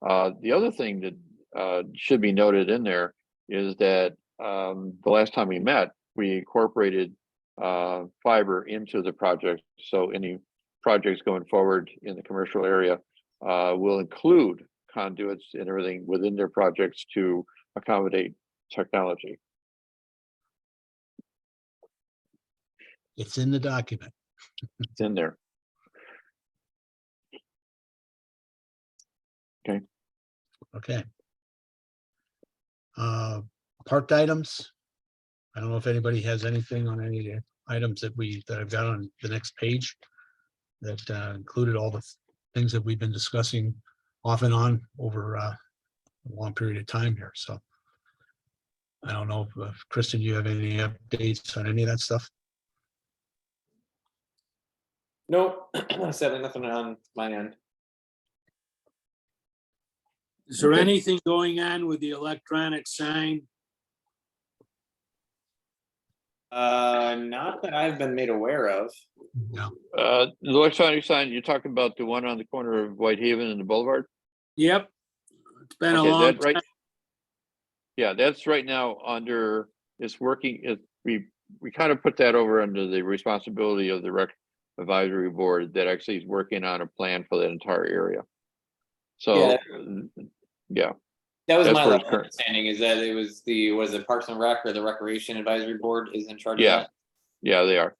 The other thing that should be noted in there is that the last time we met, we incorporated fiber into the project. So any projects going forward in the commercial area will include conduits and everything within their projects to accommodate technology. It's in the document. It's in there. Okay. Parked items. I don't know if anybody has anything on any of the items that I've got on the next page that included all the things that we've been discussing off and on over a long period of time here. So I don't know if Kristen, you have any updates on any of that stuff? Nope, sadly nothing on my end. Is there Okay. anything going on with the electronic sign? Not that I've been made aware of. No. The electronic sign, you're talking about the one on the corner of Whitehaven and the Boulevard? Yep. It's been a Okay, long that right. time. Yeah, that's right now under, it's working, we kind of put that over under the responsibility of the rec advisory board that actually is working on a plan for that entire area. So, yeah, That was That's my where it's level of current. understanding, is that it was was it Parks and Rec or the Recreation Advisory Board is in charge of yeah, that? yeah, they are.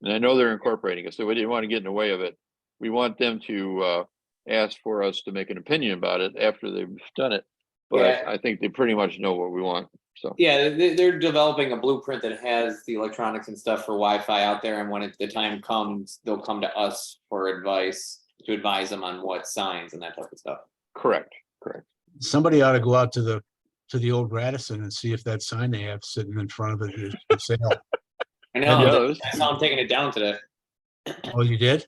And I know they're incorporating it, so we didn't want to get in the way of it. We want them to ask for us to make an opinion about it after they've done it. But Yeah. I think they pretty much know what we want, so. Yeah, they're developing a blueprint that has the electronics and stuff for Wi-Fi out there, and when the time comes, they'll come to us for advice, to advise them on what signs and that type of stuff. Correct. Somebody ought to go out to the old Radisson and see if that sign they have sitting in front of it is for sale. I know, Yeah, those- I saw them taking it down today. Oh, you did?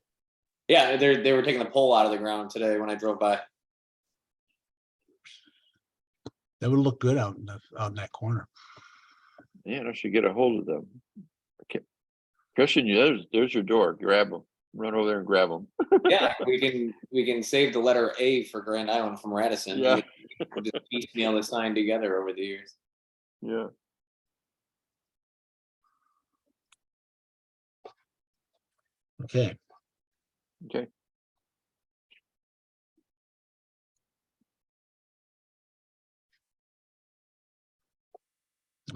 Yeah, they were taking the pole out of the ground today when I drove by. That would look good out in that corner. Man, I should get a hold of them. Okay. Christian, there's your door. Grab them. Run over there and grab them. Yeah, we can save the letter A for Grand Island from Radisson. Yeah. We'll just piecemeal the sign together over the years. Yeah. Okay. Okay.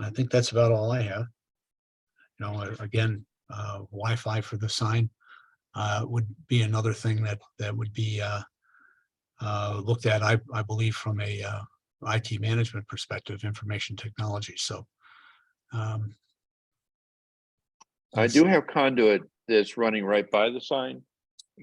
I think that's about all I have. You know, again, Wi-Fi for the sign would be another thing that would be looked at, I believe, from a IT management perspective, information technology. So I do have conduit that's running right by the sign.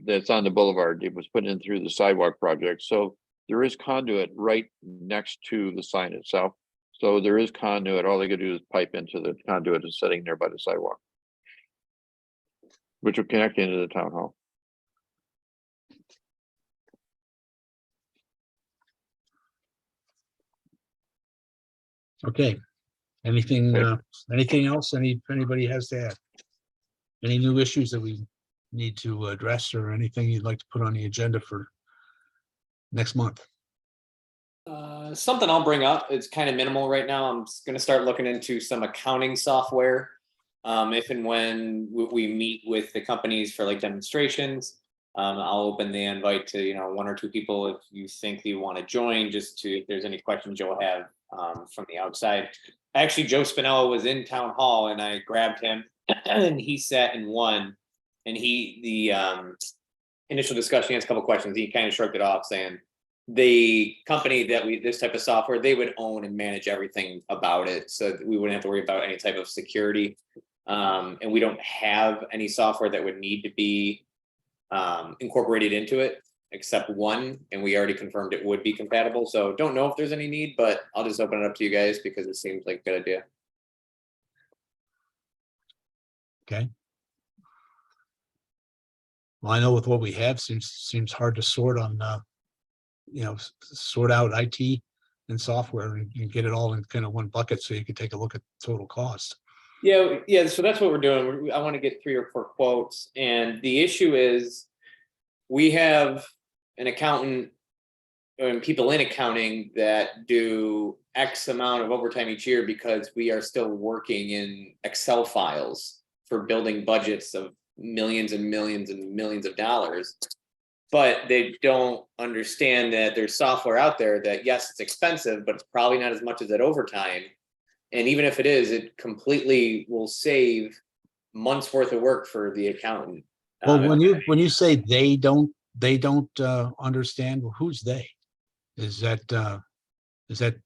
That's on the boulevard. It was put in through the sidewalk project. So there is conduit right next to the sign itself. So there is conduit. All they could do is pipe into the conduit that's sitting there by the sidewalk, which will connect into the town hall. Okay. Anything Okay. anything else? Anybody has to add? Any new issues that we need to address, or anything you'd like to put on the agenda for next month? Something I'll bring up, it's kind of minimal right now. I'm just gonna start looking into some accounting software. If and when we meet with the companies for like demonstrations, I'll open the invite to, 1 or 2 people if you think you want to join, just to, if there's any questions you'll have from the outside. Actually, Joe Spinella was in town hall and I grabbed him and he sat in one, and the initial discussion, he has a couple questions. He kind of shrugged it off saying, the company that this type of software, they would own and manage everything about it, so that we wouldn't have to worry about any type of security. And we don't have any software that would need to be incorporated into it, except one, and we already confirmed it would be compatible. So don't know if there's any need, but I'll just open it up to you guys because it seems like a good idea. Okay. Well, I know with what we have, seems hard to sort on, sort out IT and software and get it all in kind of one bucket so you can take a look at total cost. Yeah. So that's what we're doing. I want to get 3 or 4 quotes, and the issue is, we have an accountant and people in accounting that do X amount of overtime each year because we are still working in Excel files for building budgets of millions and millions and millions of dollars. But they don't understand that there's software out there that, yes, it's expensive, but it's probably not as much as that overtime. And even if it is, it completely will save months worth of work for the accountant. Well, when you say they don't understand, well, who's they? Is that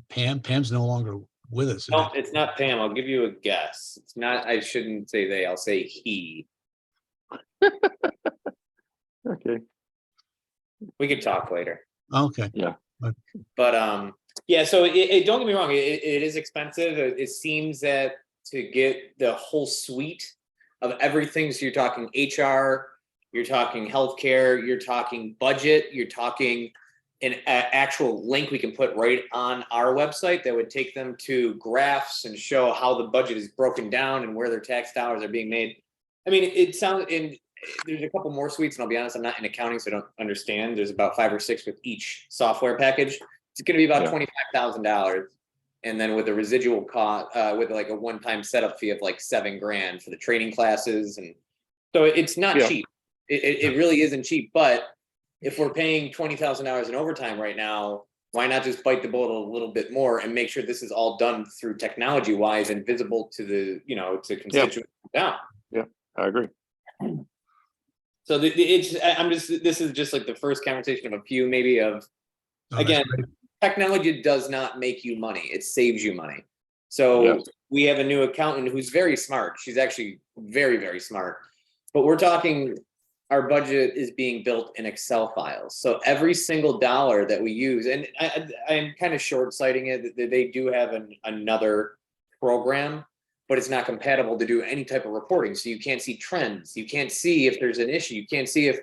Pam? Pam's no longer with us. No, it's not Pam. I'll give you a guess. It's not, I shouldn't say they, I'll say he. Okay. We could talk later. Okay. But yeah, so don't get me wrong, it is expensive. It seems that to get the whole suite of everything, so you're talking HR, you're talking healthcare, you're talking budget, you're talking an actual link we can put right on our website that would take them to graphs and show how the budget is broken down and where their tax dollars are being made. I mean, it sounds, and there's a couple more suites, and I'll be honest, I'm not in accounting, so I don't understand. There's about 5 or 6 with each software package. It's going to be about $25,000. And then with a residual cost, with like a one-time setup fee of like $7,000 for the training classes. And so it's not cheap. It really isn't cheap. But if we're paying $20,000 in overtime right now, why not just bite the bullet a little bit more and make sure this is all done through technology wise and visible to the, to constituents down. Yeah, I agree. So this is just like the first conversation of a few, maybe of, Oh, that's again, great. technology does not make you money. It saves you money. So we have a new accountant who's very smart. She's actually very, very smart. But we're talking, our budget is being built in Excel files. So every single dollar that we use, and I'm kind of short-sighting it, that they do have another program, but it's not compatible to do any type of reporting. So you can't see trends. You can't see if there's an issue. You can't see if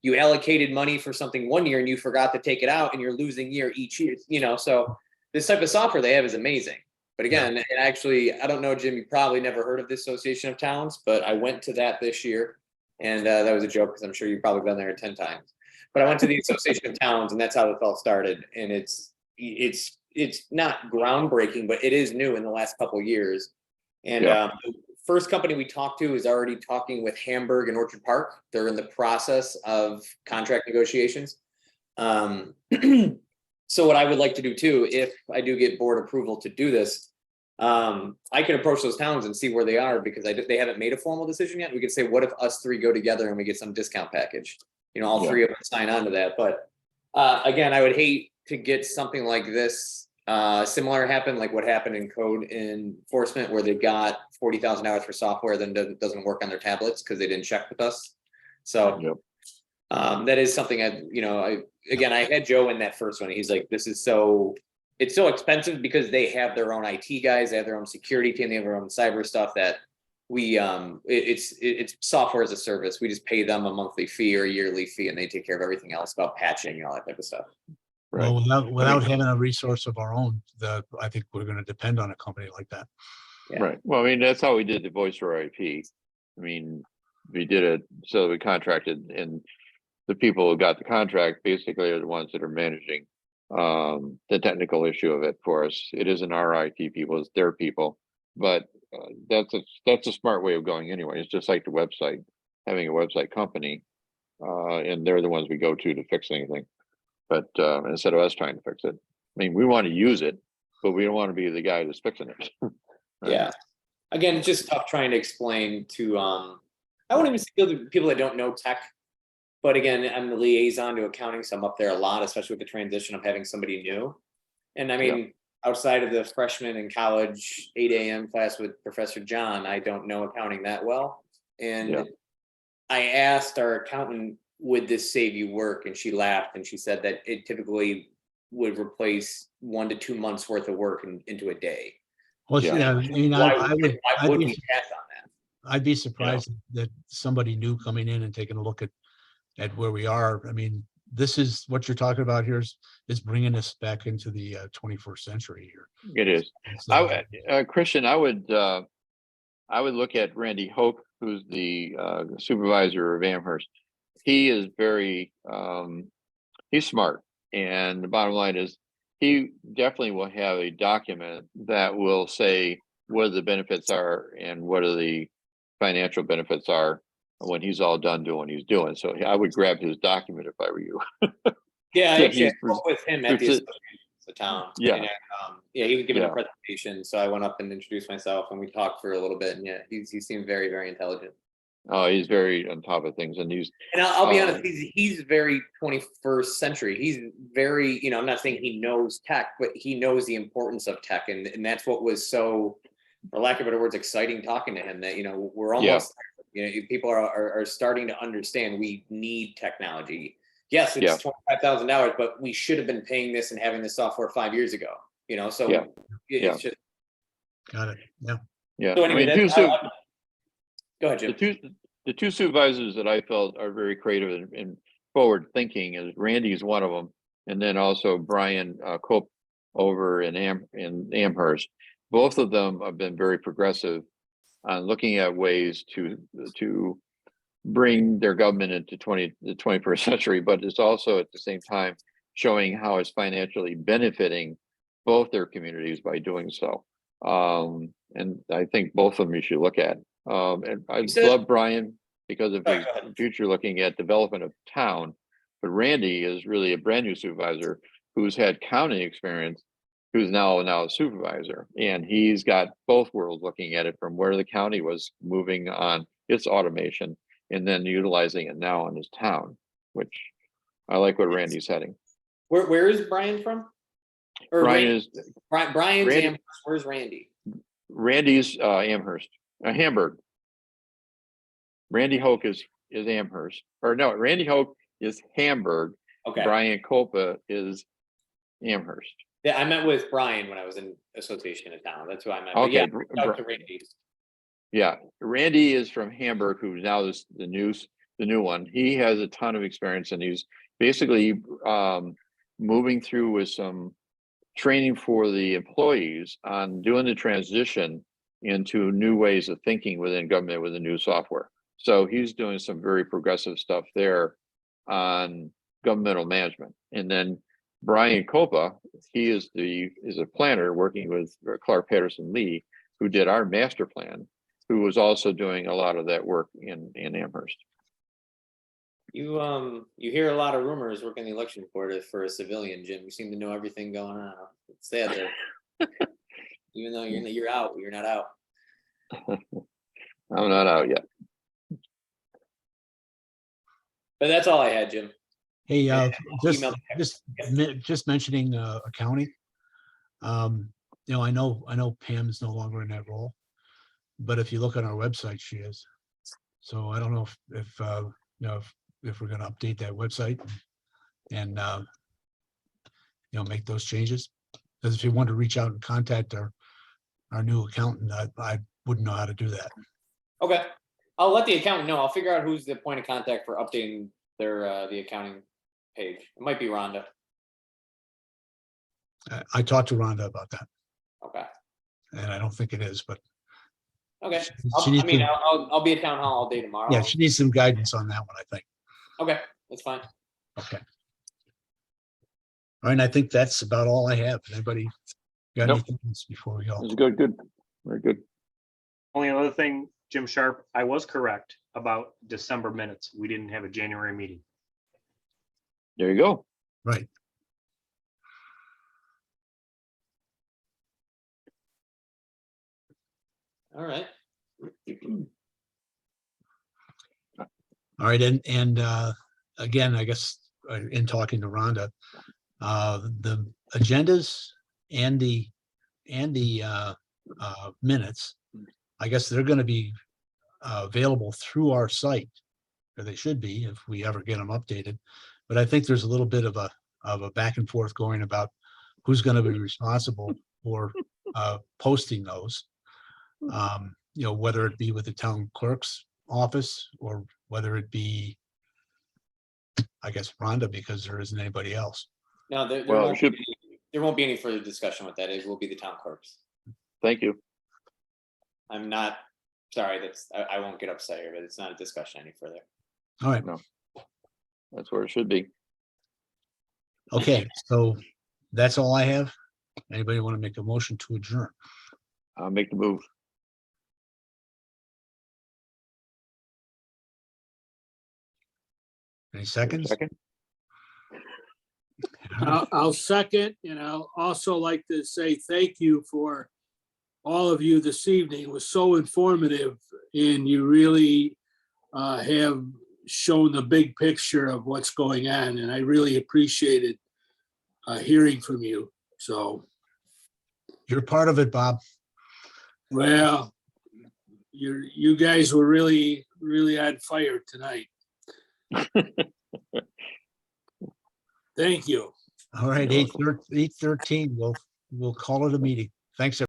you allocated money for something one year and you forgot to take it out and you're losing each year, so this type of software they have is amazing. But again, and actually, I don't know, Jim, you probably never heard of the Association of Towns, but I went to that this year. And that was a joke because I'm sure you've probably been there 10 times. But I went to the Association of Towns, and that's how it all started. And it's not groundbreaking, but it is new in the last couple of years. And the first company we talked to is already talking with Hamburg and Orchard Park. They're in the process of contract negotiations. So what I would like to do too, if I do get board approval to do this, I can approach those towns and see where they are, because they haven't made a formal decision yet. We could say, what if us 3 go together and we get some discount package? All 3 of us sign on to that. But again, I would hate to get something like this similar happen, like what happened in code enforcement, where they got $40,000 for software that doesn't work on their tablets because they didn't check with us. So that is something I had Joe in that first one. He's like, it's so expensive because they have their own IT guys, they have their own security team, they have their own cyber stuff that we it's software as a service. We just pay them a monthly fee or a yearly fee, and they take care of everything else about patching and all that type of stuff. Right. Well, without having a resource of our own, I think we're going to depend on a company like that. Yeah. Right. Well, I mean, that's how we did the voice over IP. I mean, we did it so we contracted, and the people who got the contract basically are the ones that are managing the technical issue of it for us. It isn't our IT people, it's their people. But that's a smart way of going anyway. It's just like the website, having a website company, and they're the ones we go to fix anything. But instead of us trying to fix it, I mean, we want to use it, but we don't want to be the guy that's fixing it. Right? Yeah. Again, it's just tough trying to explain to I won't even say the people that don't know tech. But again, I'm the liaison to accounting, so I'm up there a lot, especially with the transition of having somebody new. And I mean, outside of the freshman in college 8 a.m. class with Professor John, I don't know accounting that well. And I asked our accountant, would this save you work? And she laughed and she said that it typically would replace 1 to 2 months worth of work into a day. Well, Yeah. I mean, Why would we pass on that? I'd be surprised that somebody new coming in and taking a look at where we are. I mean, this is what you're talking about here is bringing us back into the 21st century here. It is. So, Christian, I would look at Randy Hoke, who's the supervisor of Amherst. he is very, he's smart. And the bottom line is, he definitely will have a document that will say what the benefits are and what are the financial benefits are when he's all done doing what he's doing. So I would grab his document if I were you. Yeah, So actually, I he's spoke with him at the pres- association, the town. Yeah. and, yeah, he was giving a Yeah. presentation, so I went up and introduced myself, and we talked for a little bit. And yeah, he seemed very, very intelligent. Oh, he's very on top of things, and he's And I'll be Oh. honest, he's very 21st century. He's very, I'm not saying he knows tech, but he knows the importance of tech, and that's what was so, for lack of better words, exciting talking to him. That we're almost, people are starting to understand we need technology. Yes, it's Yeah. $25,000, but we should have been paying this and having this software 5 years ago. So Yeah. it's Yeah. just. Got it. Yeah. yeah. So anyway, I mean, go ahead, Jim. the two supervisors that I felt are very creative and forward thinking is Randy's one of them, and then also Brian Cope over in Amherst. Both of them have been very progressive on looking at ways to bring their government into the 21st century, but it's also at the same time showing how it's financially benefiting both their communities by doing so. And I think both of them you should look at. And I love Brian because of his future looking at development of town, but Randy is really a brand new supervisor who's had county experience, who's now a supervisor, and he's got both worlds looking at it from where the county was moving on its automation and then utilizing it now in his town, which I like what Randy's heading. Where is Brian from? Or Brian's Brian's Randy- Amherst. Where's Randy? Randy's Amherst, Hamburg. Randy Hoke is Amherst, or no, Randy Hoke is Hamburg. Okay. Brian Copa is Amherst. Yeah, I met with Brian when I was in association in town. That's who I met. But Okay, yeah, out to Randy. yeah, Randy is from Hamburg, who's now the new one. He has a ton of experience, and he's basically moving through with some training for the employees on doing the transition into new ways of thinking within government with the new software. So he's doing some very progressive stuff there on governmental management. And then Brian Copa, he is a planner working with Clark Patterson Lee, who did our master plan, who was also doing a lot of that work in Amherst. You hear a lot of rumors working the election board for a civilian, Jim. You seem to know everything going on. It's sad that even though you're out, you're not out. I'm not out yet. But that's all I had, Jim. Hey, email just mentioning accounting. I know Pam is no longer in that role, but if you look on our website, she is. So I don't know if we're going to update that website and make those changes. Because if you want to reach out and contact our new accountant, I wouldn't know how to do that. Okay. I'll let the accountant know. I'll figure out who's the point of contact for updating their the accounting page. It might be Rhonda. I talked to Rhonda about that, Okay. and I don't think it is, but Okay. she needs to- I'll be at town hall all day tomorrow. yeah, she needs some guidance on that one, I think. Okay, that's fine. Okay. All right, and I think that's about all I have. Anybody got Nope. anything else before we go? It's good, very good. Only other thing, Jim Sharp, I was correct about December minutes. We didn't have a January meeting. There you go. Right. All right. All right, and again, I guess in talking to Rhonda, the agendas and the minutes, I guess they're going to be available through our site, or they should be if we ever get them updated. But I think there's a little bit of a back and forth going about who's going to be responsible for posting those. Whether it be with the town clerk's office or whether it be, I guess, Rhonda, because there isn't anybody else. No, there Well, won't be any further discussion with that. It will be the town clerks. thank you. I'm not sorry. I won't get upset here, but it's not a discussion any further. All right. No. That's where it should be. Okay, so that's all I have. Anybody want to make a motion to adjourn? I'll make the move. Any seconds? Second? I'll second, and I'll also like to say thank you for all of you this evening. It was so informative, and you really have shown the big picture of what's going on, and I really appreciated hearing from you. So, You're part of it, Bob. well, you guys were really, really on fire tonight. Thank you. All right, You're welcome. 8:13, we'll call it a meeting. Thanks, everyone.